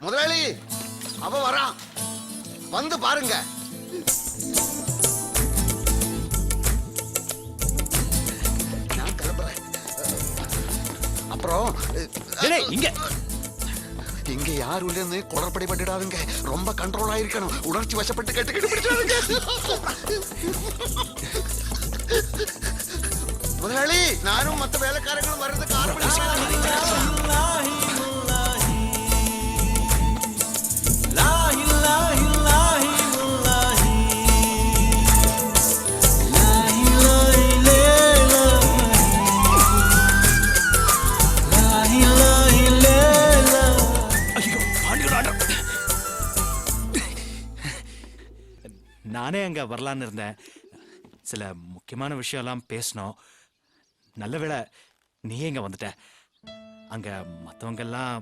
முதலாளி அவ வரான், வந்து பாருங்க. நான் கிளம்புறேன். அப்புறம் இங்க யாரு இல்லன்னு குளறுபடி பண்ணிடாதுங்க. ரொம்ப கண்ட்ரோல் ஆயிருக்கணும். உணர்ச்சி வசப்பட்டு கேட்டு பிடிச்சாருங்க. முதலாளி நானும் மத்த வேலைக்காரங்களும் வர்றதுக்கு நானே அங்க வரலான்னு இருந்தேன். சில முக்கியமான விஷயம்லாம் பேசணும். நல்ல வேளை நீயே இங்க வந்துட்ட. அங்க மத்தவங்க எல்லாம்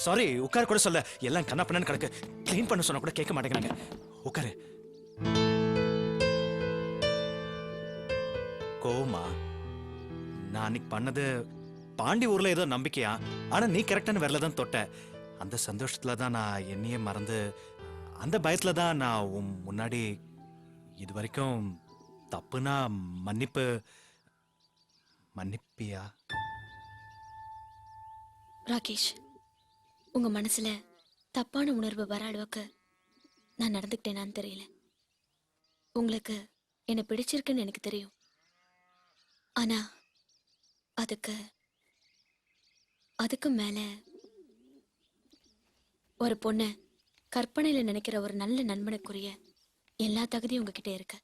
சாரி உட்கார கூட சொல்ல, எல்லாம் கண்ணா பண்ணு கிடக்கு. கிளீன் பண்ண சொன்னா கூட கேட்க மாட்டேங்கிறாங்க. உட்காரு. கோமா நான் அன்னைக்கு பண்ணது பாண்டி ஊர்ல ஏதோ நம்பிக்கையா, ஆனா நீ கரெக்டான வேலை தான் தொட்ட. அந்த சந்தோஷத்துல தான் நான் என்னையே மறந்து, அந்த பயத்துல தான் நான் உன் முன்னாடி இது வரைக்கும் தப்புனா மன்னிப்பியா? ராகேஷ், உங்க மனசுல தப்பான உணர்வு வர அளவுக்கு நான் நடந்துக்கிட்டேனான்னு தெரியல. உங்களுக்கு என்ன பிடிச்சிருக்குன்னு எனக்கு தெரியும். ஆனா அதுக்கு மேல ஒரு பொண்ணு கற்பனையில நினைக்கிற ஒரு நல்ல நண்பனுக்குரிய எல்லா தகுதியும் உங்ககிட்ட இருக்கு.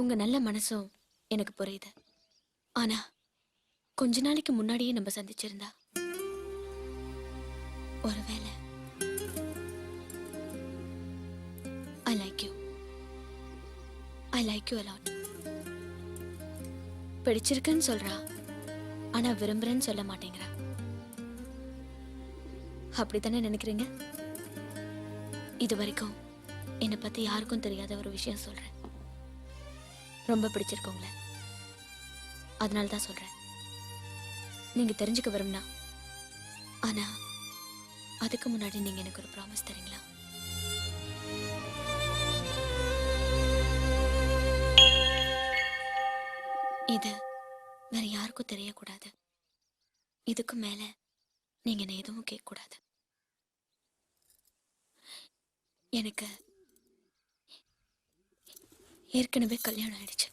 உங்க நல்ல மனசும் எனக்கு புரியுது. ஆனா கொஞ்ச நாளைக்கு முன்னாடியே நம்ம சந்திச்சிருந்தா ஒருவேளை I like you a lot. பிடிச்சிருக்குன்னு சொல்றா, ஆனா விரும்புறேன்னு சொல்ல மாட்டேங்கிறா. அப்படித்தானே நினைக்கிறீங்க? இது வரைக்கும் என்னை பத்தி யாருக்கும் தெரியாத ஒரு விஷயம் சொல்றேன். ரொம்ப பிடிச்சிருக்கோங்களே, அதனால தான் சொல்றேன். நீங்க தெரிஞ்சுக்க விரும்பினா, ஆனா அதுக்கு முன்னாடி நீங்க எனக்கு ஒரு ப்ராமிஸ் தரீங்களா? இது வேற யாருக்கும் தெரியக்கூடாது. இதுக்கு மேல நீங்க என்ன எதுவும் கேட்க கூடாது. எனக்கு ஏற்கனவே கல்யாணம் ஆயிடுச்சு.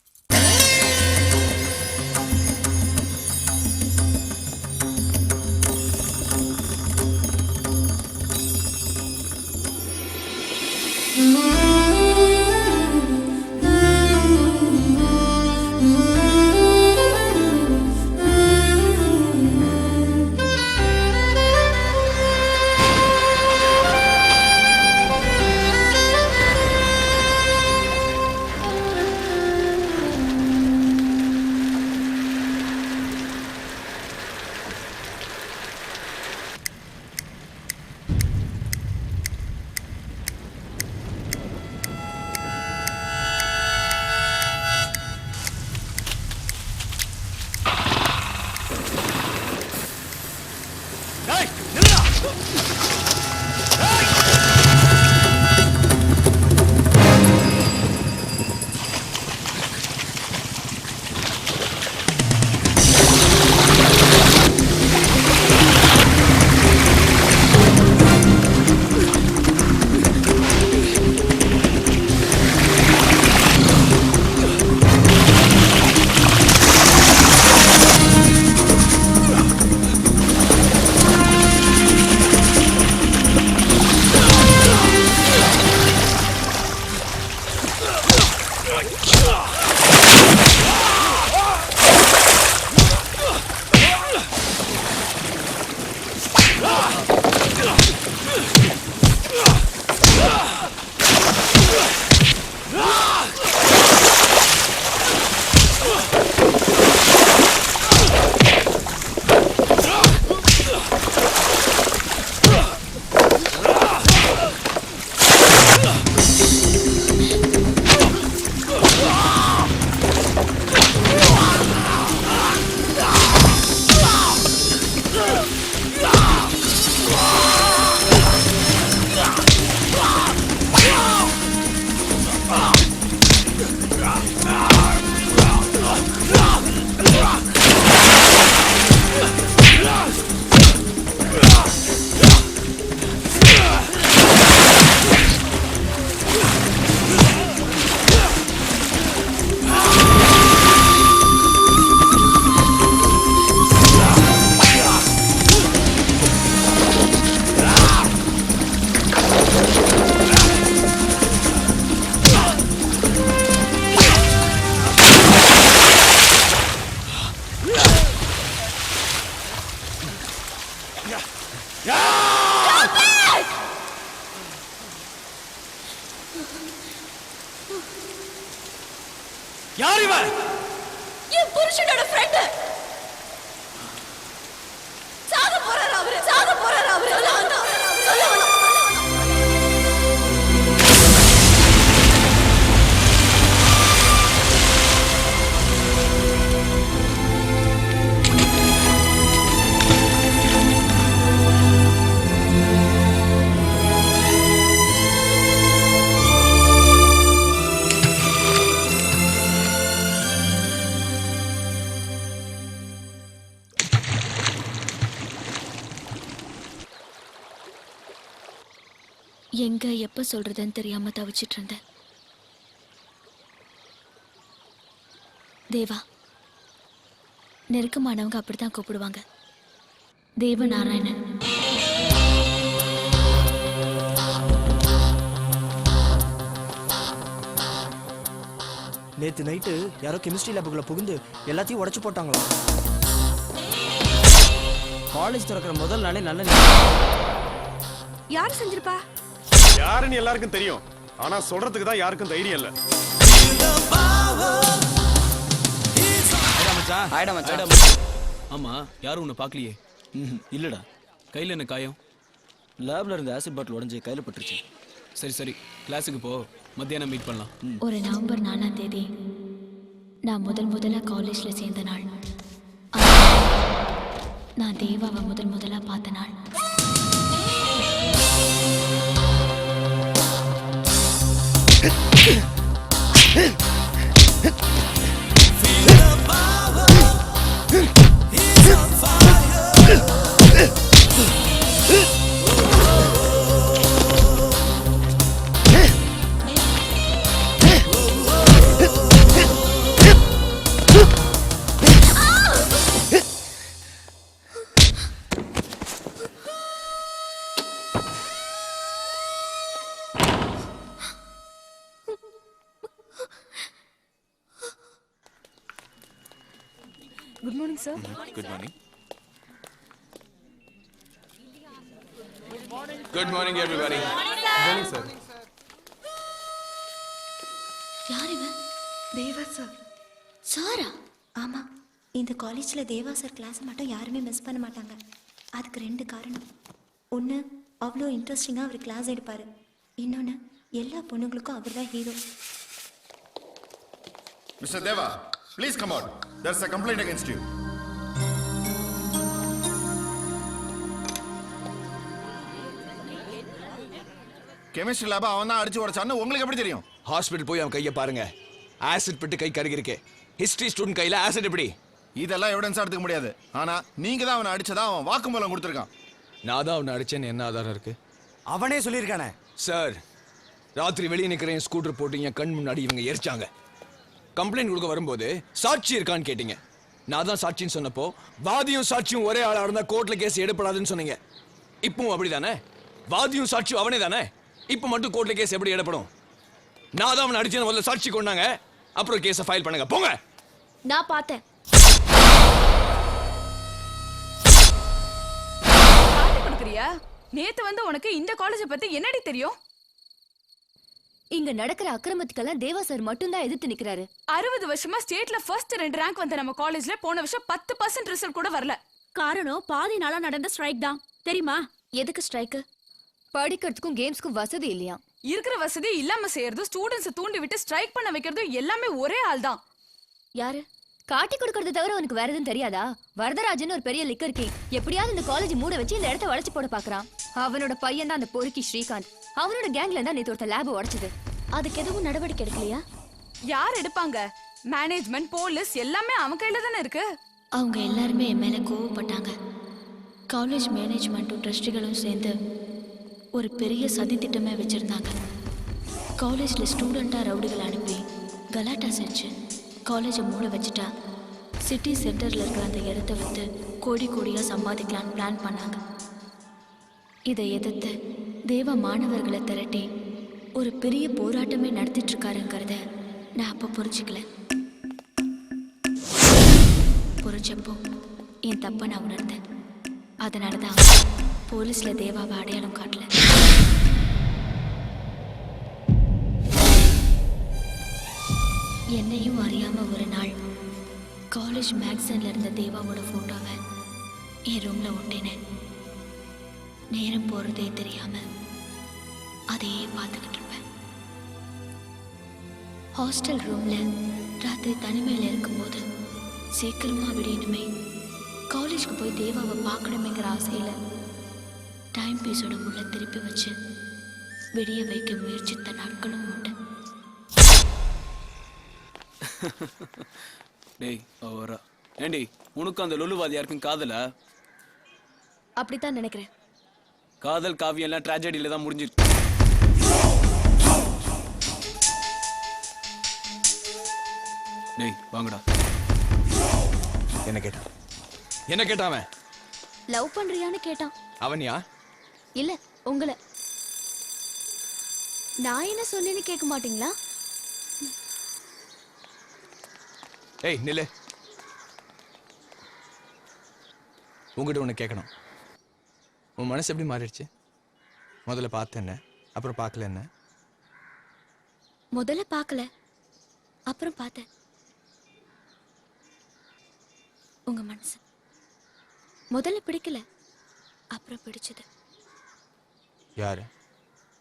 யார் இவ? என் புருஷனோட ஃப்ரெண்ட். சாக போறாரு அவரு. சொல்ல வந்தோம். எங்க எப்ப சொல்றதுன்னு தெரியாம தவிச்சிட்டு இருந்தேன். தேவா, நெருக்கமானவங்க அப்படித்தான் கூப்பிடுவாங்க. தேவநாராயணன். நேத்து நைட்டு யாரோ கெமிஸ்ட்ரி லேபுக்குள்ள புகுந்து எல்லாத்தையும் உடைச்சு போட்டாங்களா? காலேஜ் திறக்கிற முதல் நாளே நல்ல யார் செஞ்சிருப்பா? யாருன்னு எல்லாருக்கும் தெரியும், ஆனா சொல்றதுக்கு தான் யாருக்கும் தைரியம் இல்ல. ஆமா, யாரும் உன்னை பார்க்கலையே? இல்லடா, கையில என்ன காயம்? லேப்ல இருந்த ஆசிட் பாட்டில் உடைஞ்சு கையில பட்டுருச்சு. சரி சரி, கிளாஸுக்கு போ, மத்தியானம் மீட் பண்ணலாம். ஒரு நவம்பர் 4ஆம் தேதி நான் முதலா காலேஜ்ல சேர்ந்த நாள். நான் தேவாவை முதலா பார்த்த நாள். Good morning. Good morning everybody. Morning sir. யார் இவன்? தேவா சார். சாரா? ஆமாம், இந்த காலேஜில் தேவா சார் கிளாஸை மட்டும் யாருமே மிஸ் பண்ண மாட்டாங்க. அதுக்கு 2 காரணம். ஒன்று, அவ்வளோ இன்ட்ரெஸ்டிங்காக அவர் கிளாஸ் எடுப்பார். இன்னொன்று, எல்லா பொண்ணுங்களுக்கும் அவர் தான் hero. Mr. Deva, please come out. There's a complaint against you. Chemistry lab அவன் தான் அடிச்சு உடைச்சான்னு உங்களுக்கு எப்படி தெரியும்? ஹாஸ்பிடல் போய் அவன் கையை பாருங்க. ஆசிட் பட்டு கை கருகிருக்கு. ஹிஸ்டரி ஸ்டூடெண்ட் கையில ஆசிட் எப்படி? இதெல்லாம் எவிடன்ஸா எடுத்துக்க முடியாது. ஆனா நீங்க தான் அவனை அடிச்சதா அவன் வாக்குமூலம் கொடுத்துருக்கான். நான் தான் அவனை அடிச்சேன்னு என்ன ஆதாரம் இருக்கு? அவனே சொல்லியிருக்கானே. சார், ராத்திரி வெளியே நிக்கிற என் ஸ்கூட்டர் போட்டு என் கண் முன்னாடி இவங்க எரிச்சாங்க. கம்ப்ளைண்ட் கொடுக்க வரும்போது சாட்சி இருக்கான்னு கேட்டீங்க. நான் தான் சாட்சின்னு சொன்னப்போ வாதியும் சாட்சியும் ஒரே ஆளா இருந்தா கோர்ட்ல கேஸ் எடுப்படாதுன்னு சொன்னீங்க. இப்பவும் அப்படிதானே? வாதியும் சாட்சியும் அவனே தானே? இப்ப மட்டும் கோர்ட்ல கேஸ் எப்படி எடுப்படும்? நான் தான் அவனை அடிச்சேன்னு முதல்ல சாட்சி கொண்டாங்க, அப்புறம் கேஸை ஃபைல் பண்ணுங்க. போங்க. நான் பார்த்தேன். நேத்து வந்து உனக்கு இந்த காலேஜை பத்தி என்னடி தெரியும்? இங்க நடக்கிற அக்கிரமத்துக்கெல்லாம் தேவா சார் மட்டும் தான் எதிர்த்து நிக்கிறாரு. 60 வருஷமா ஸ்டேட்ல ஃபர்ஸ்ட் 2 ரேங்க் வந்த நம்ம காலேஜ்ல போன வருஷம் 10% ரிசல்ட் கூட வரல. காரணம் பாதி நாளா நடந்த ஸ்ட்ரைக் தான். தெரியுமா? எதுக்கு ஸ்ட்ரைக்? படிக்கிறதுக்கும் கேம்ஸ்க்கும் வசதி இல்லையா? இருக்கிற வசதி இல்லாம செய்யறது, ஸ்டூடெண்ட்ஸ் தூண்டி விட்டு ஸ்ட்ரைக் பண்ண வைக்கிறது எல்லாமே ஒரே ஆள் தான். யாரு? காட்டி கொடுக்கறது தவிர உனக்கு வேற எதுவும் தெரியாதா? வரதராஜன் ஒரு பெரிய லிக்கர் கிங். எப்படியாவது இந்த காலேஜ் மூட வச்சு இந்த இடத்த வளைச்சு போட பாக்குறான். அவனோட பையன் தான் அந்த பொறுக்கி ஸ்ரீகாந்த். அவனோட கேங்ல தான் நேத்து ஒருத்த லேப் உடைச்சது. அதுக்கு எதுவும் நடவடிக்கை எடுக்கலையா? யார் எடுப்பாங்க? மேனேஜ்மெண்ட், போலீஸ் எல்லாமே அவன் கையில தானே இருக்கு. அவங்க எல்லாருமே என் மேல கோவப்பட்டாங்க. காலேஜ் மேனேஜ்மெண்ட்டும் ட்ரஸ்டிகளும் சேர்ந்து ஒரு பெரிய சதி திட்டமே வச்சிருந்தாங்க. காலேஜ்ல ஸ்டூடெண்டா ரவுடிகள் அனுப்பி கலாட்டா செஞ்சு காலேஜை மூட வச்சுட்டா சிட்டி சென்டர்ல இருக்கிற அந்த இடத்த விட்டு கோடி கோடியா சம்பாதிக்கலான்னு பிளான் பண்ணாங்க. இதை எதிர்த்து தேவா மாணவர்களை திரட்டி ஒரு பெரிய போராட்டமே நடத்திட்டு இருக்காருங்கிறத நான் அப்ப புரிஞ்சுக்கல. புரிஞ்சப்போ என் தப்ப நான் உணர்ந்தேன். அதனாலதான் போலீஸ்ல தேவாவை அடையாளம் காட்டல. என்னையும் அறியாம ஒரு நாள் காலேஜ் மேக்சின்ல இருந்த தேவாவோட போட்டோவை என் ரூம்ல ஒட்டினேன். நேரம் போறதே தெரியாம அதையே பார்த்துக்கிட்டு இருப்பேன். ஹாஸ்டல் ரூம்ல ராத்திரி தனிமையில இருக்கும்போது சீக்கிரமா விடியணுமே, காலேஜ்க்கு போய் தேவாவை பார்க்கணுமேங்கிற ஆசையில டைம் பீஸோட முள்ள திருப்பி வச்சு விடிய வைக்க முயற்சித்த நாட்களும் உண்டு. டேய் அவரா ஏண்டி உனக்கு அந்த லொல்லுவாதி யாருக்கும் காதல? அப்படித்தான் நினைக்கிறேன். காதல் காவியம் எல்லாம் ட்ராஜடியில தான் முடிஞ்சிருக்கு. டேய் வாங்கடா. என்ன கேட்டான்? என்ன கேட்டான் அவன்? லவ் பண்றியான்னு கேட்டான். அவன்யா? இல்ல உங்களை. நான் என்ன சொன்னேன்னு கேட்க மாட்டீங்களா? ஏய் நில்லு. உங்ககிட்ட ஒன்று கேட்கணும். உன் மனசு எப்படி மாறிடுச்சு? முதல்ல பார்த்த என்ன, அப்புறம் பார்க்கல என்ன? முதல்ல பார்க்கல, அப்புறம் பார்த்தேன். உங்க மனசு முதல்ல பிடிக்கல, அப்புறம் பிடிச்சது. யாரு?